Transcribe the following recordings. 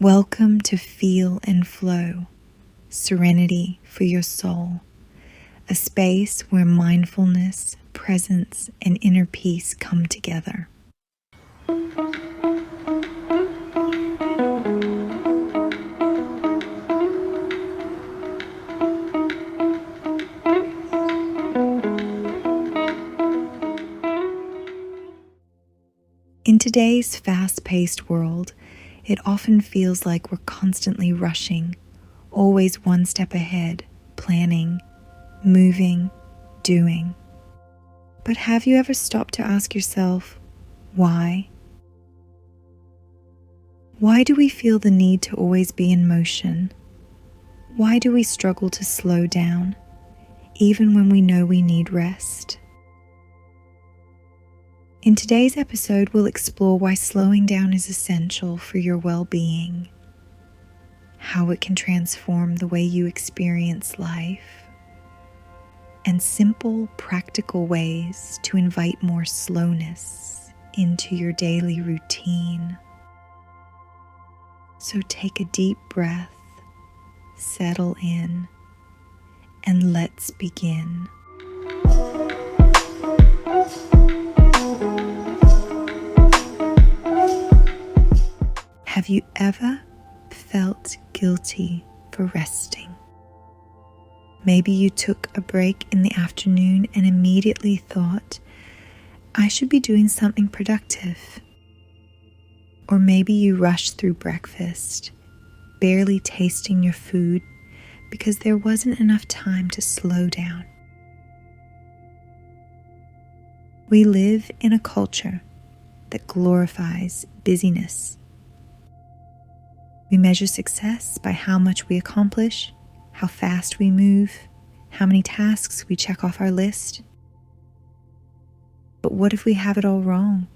Welcome to Feel and Flow, Serenity for your soul, a space where mindfulness, presence, and inner peace come together. In today's fast-paced world, it often feels like we're constantly rushing, always one step ahead, planning, moving, doing. But have you ever stopped to ask yourself, why? Why do we feel the need to always be in motion? Why do we struggle to slow down, even when we know we need rest? In today's episode, we'll explore why slowing down is essential for your well-being, how it can transform the way you experience life, and simple, practical ways to invite more slowness into your daily routine. So take a deep breath, settle in, and let's begin. Have you ever felt guilty for resting? Maybe you took a break in the afternoon and immediately thought, I should be doing something productive. Or maybe you rushed through breakfast, barely tasting your food because there wasn't enough time to slow down. We live in a culture that glorifies busyness. We measure success by how much we accomplish, how fast we move, how many tasks we check off our list. But what if we have it all wrong?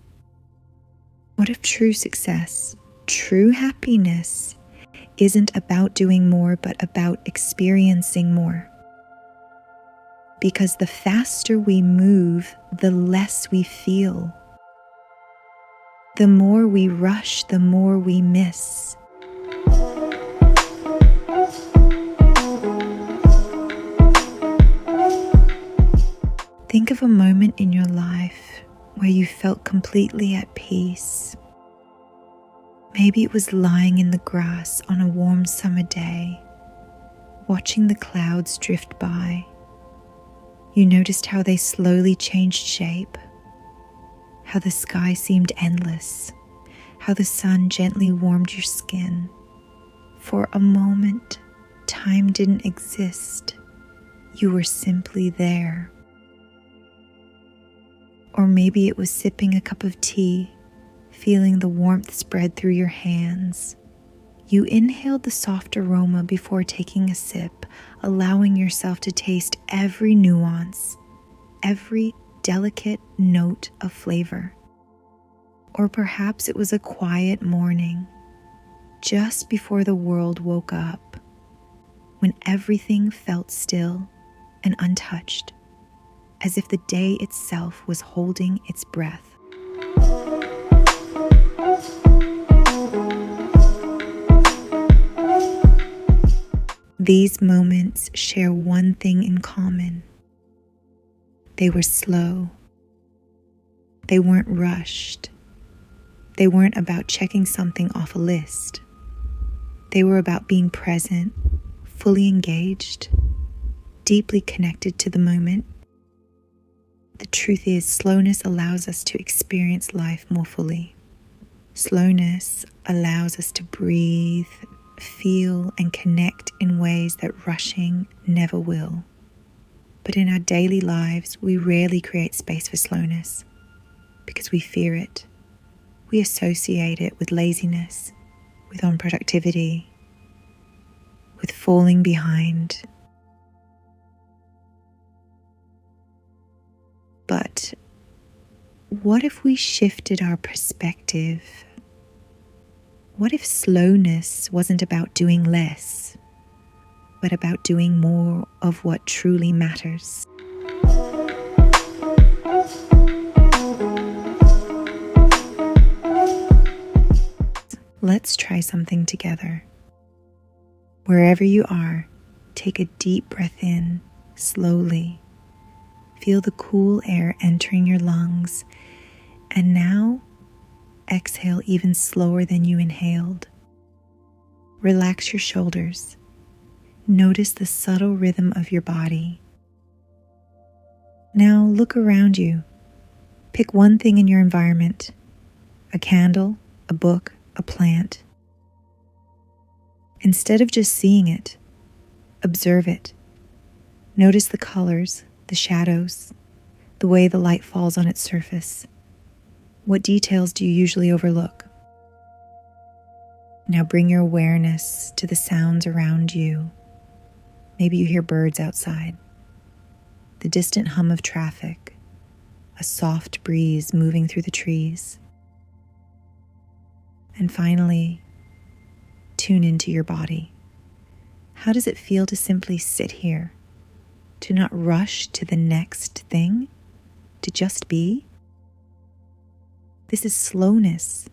What if true success, true happiness, isn't about doing more, but about experiencing more? Because the faster we move, the less we feel. The more we rush, the more we miss. Think of a moment in your life where you felt completely at peace. Maybe it was lying in the grass on a warm summer day, watching the clouds drift by. You noticed how they slowly changed shape, how the sky seemed endless, how the sun gently warmed your skin. For a moment, time didn't exist. You were simply there. Or maybe it was sipping a cup of tea, feeling the warmth spread through your hands. You inhaled the soft aroma before taking a sip, allowing yourself to taste every nuance, every delicate note of flavor. Or perhaps it was a quiet morning, just before the world woke up, when everything felt still and untouched, as if the day itself was holding its breath. These moments share one thing in common. They were slow. They weren't rushed. They weren't about checking something off a list. They were about being present, fully engaged, deeply connected to the moment. The truth is, slowness allows us to experience life more fully. Slowness allows us to breathe, feel, and connect in ways that rushing never will. But in our daily lives, we rarely create space for slowness because we fear it. We associate it with laziness, with unproductivity, with falling behind. But what if we shifted our perspective? What if slowness wasn't about doing less, but about doing more of what truly matters? Let's try something together. Wherever you are, take a deep breath in, slowly. Feel the cool air entering your lungs, and now exhale even slower than you inhaled. Relax your shoulders. Notice the subtle rhythm of your body. Now look around you. Pick one thing in your environment: a candle, a book, a plant. Instead of just seeing it, observe it. Notice the colors, the shadows, the way the light falls on its surface. What details do you usually overlook? Now bring your awareness to the sounds around you. Maybe you hear birds outside, the distant hum of traffic, a soft breeze moving through the trees. And finally, tune into your body. How does it feel to simply sit here, to not rush to the next thing, to just be? This is slowness.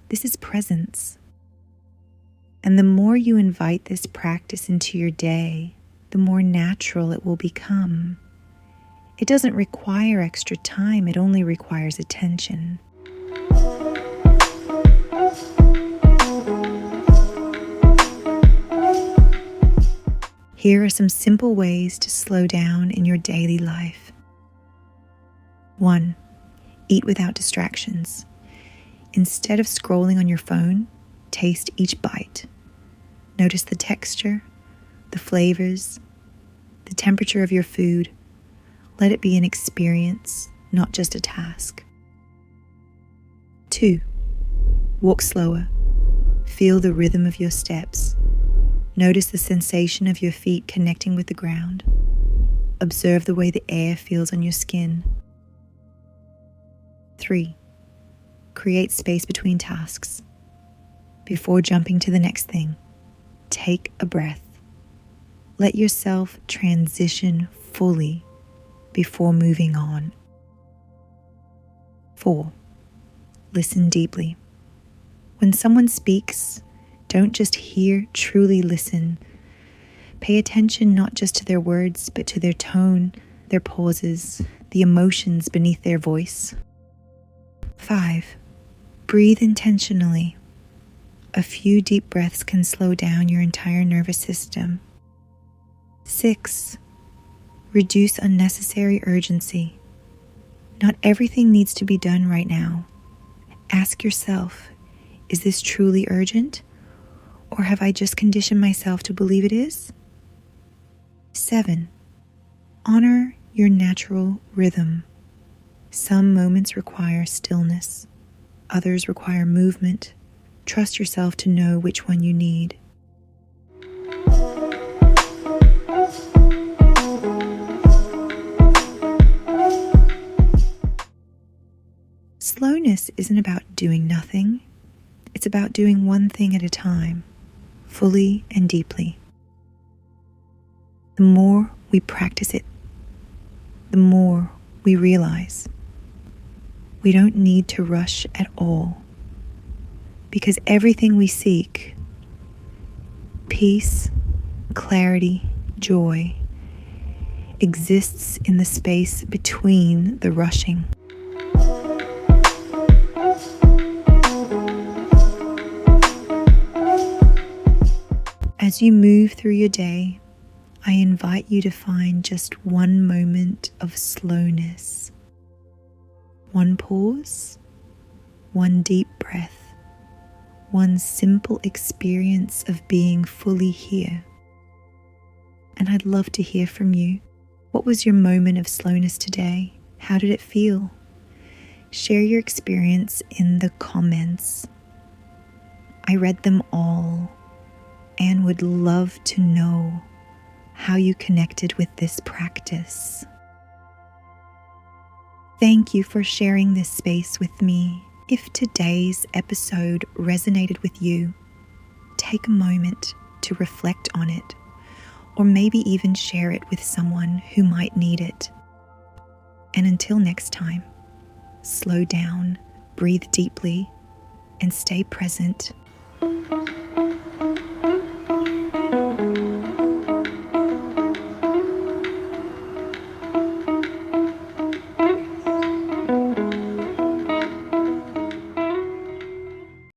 This is presence. And the more you invite this practice into your day, the more natural it will become. It doesn't require extra time, it only requires attention. Here are some simple ways to slow down in your daily life. 1. Eat without distractions. Instead of scrolling on your phone, taste each bite. Notice the texture, the flavors, the temperature of your food. Let it be an experience, not just a task. 2. Walk slower. Feel the rhythm of your steps. Notice the sensation of your feet connecting with the ground. Observe the way the air feels on your skin. 3. Create space between tasks. Before jumping to the next thing, take a breath. Let yourself transition fully before moving on. 4. Listen deeply. When someone speaks, don't just hear, truly listen. Pay attention not just to their words, but to their tone, their pauses, the emotions beneath their voice. 5. Breathe intentionally. A few deep breaths can slow down your entire nervous system. 6. Reduce unnecessary urgency. Not everything needs to be done right now. Ask yourself, is this truly urgent? Or have I just conditioned myself to believe it is? 7. Honor your natural rhythm. Some moments require stillness. Others require movement. Trust yourself to know which one you need. Slowness isn't about doing nothing. It's about doing one thing at a time, fully and deeply. The more we practice it, the more we realize we don't need to rush at all, because everything we seek, peace, clarity, joy, exists in the space between the rushing. As you move through your day, I invite you to find just one moment of slowness. One pause, one deep breath, one simple experience of being fully here. And I'd love to hear from you. What was your moment of slowness today? How did it feel? Share your experience in the comments. I read them all and would love to know how you connected with this practice. Thank you for sharing this space with me. If today's episode resonated with you, take a moment to reflect on it, or maybe even share it with someone who might need it. And until next time, slow down, breathe deeply, and stay present